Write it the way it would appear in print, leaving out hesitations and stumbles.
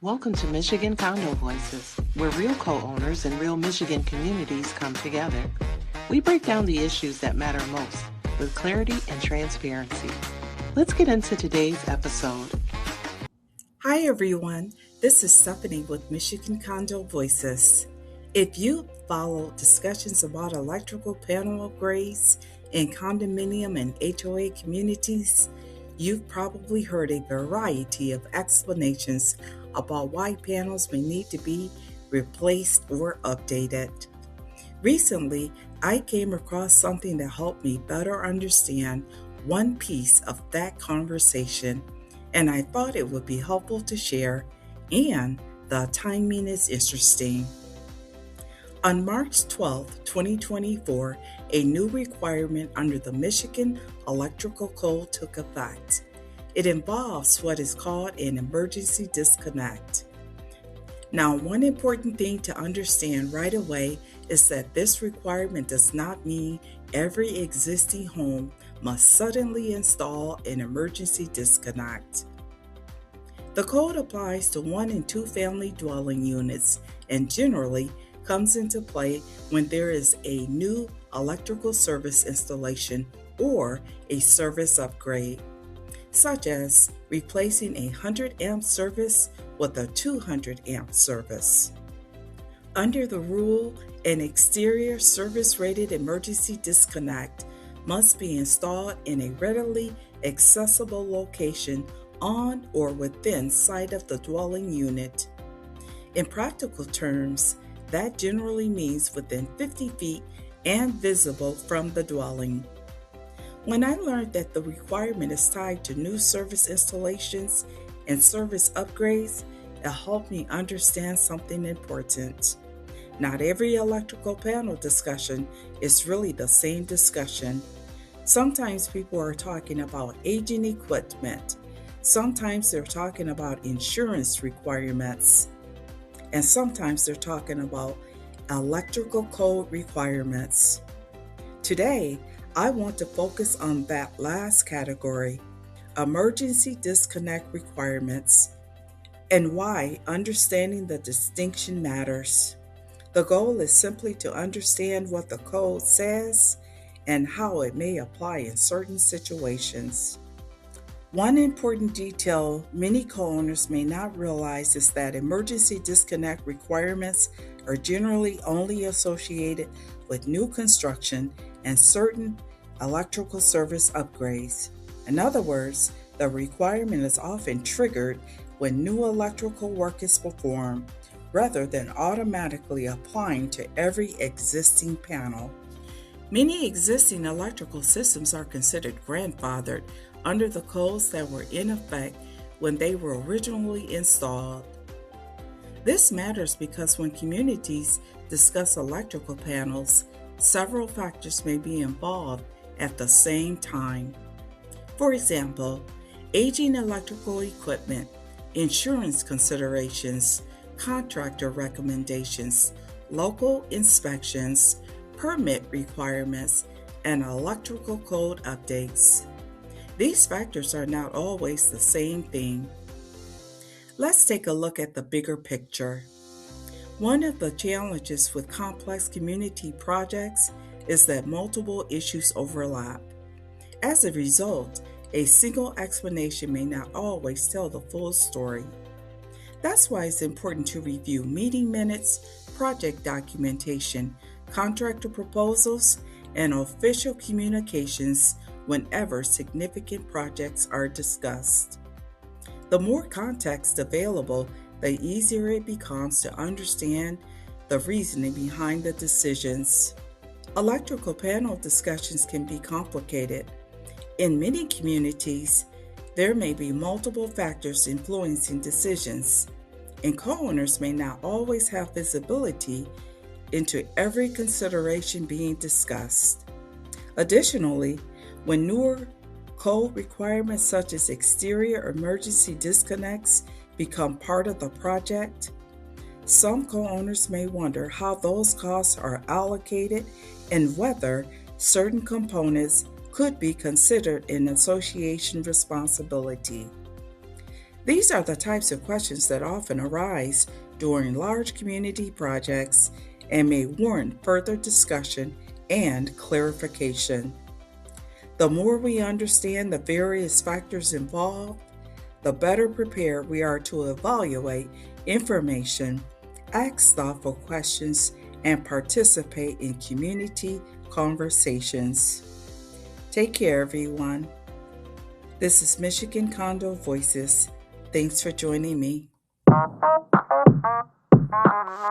Welcome to Michigan Condo Voices, where real co-owners and real Michigan communities come together. We break down the issues that matter most with clarity and transparency. Let's get into today's episode. Hi everyone, this is Stephanie with Michigan Condo Voices. If you follow discussions about electrical panel upgrades in condominium and HOA communities, you've probably heard a variety of explanations about why panels may need to be replaced or updated. Recently, I came across something that helped me better understand one piece of that conversation, and I thought it would be helpful to share, and the timing is interesting. On March 12, 2024, a new requirement under the Michigan Electrical Code took effect. It involves what is called an emergency disconnect. Now, one important thing to understand right away is that this requirement does not mean every existing home must suddenly install an emergency disconnect. The code applies to 1 and 2 family dwelling units and generally comes into play when there is a new electrical service installation or a service upgrade, such as replacing a 100 amp service with a 200 amp service. Under the rule, an exterior service rated emergency disconnect must be installed in a readily accessible location on or within sight of the dwelling unit. In practical terms, that generally means within 50 feet and visible from the dwelling. When I learned that the requirement is tied to new service installations and service upgrades, it helped me understand something important. Not every electrical panel discussion is really the same discussion. Sometimes people are talking about aging equipment. Sometimes they're talking about insurance requirements. And sometimes they're talking about electrical code requirements. Today, I want to focus on that last category, emergency disconnect requirements, and why understanding the distinction matters. The goal is simply to understand what the code says and how it may apply in certain situations. One important detail many co-owners may not realize is that emergency disconnect requirements are generally only associated with new construction and certain electrical service upgrades. In other words, the requirement is often triggered when new electrical work is performed, rather than automatically applying to every existing panel. Many existing electrical systems are considered grandfathered under the codes that were in effect when they were originally installed. This matters because when communities discuss electrical panels, several factors may be involved at the same time. For example, aging electrical equipment, insurance considerations, contractor recommendations, local inspections, permit requirements, and electrical code updates. These factors are not always the same thing. Let's take a look at the bigger picture. One of the challenges with complex community projects is that multiple issues overlap. As a result, a single explanation may not always tell the full story. That's why it's important to review meeting minutes, project documentation, contractor proposals, and official communications whenever significant projects are discussed. The more context available, the easier it becomes to understand the reasoning behind the decisions. Electrical panel discussions can be complicated. In many communities, there may be multiple factors influencing decisions, and co-owners may not always have visibility into every consideration being discussed. Additionally, when newer code requirements such as exterior emergency disconnects become part of the project, some co-owners may wonder how those costs are allocated and whether certain components could be considered an association responsibility. These are the types of questions that often arise during large community projects and may warrant further discussion and clarification. The more we understand the various factors involved, the better prepared we are to evaluate information, ask thoughtful questions, and participate in community conversations. Take care, everyone. This is Michigan Condo Voices. Thanks for joining me.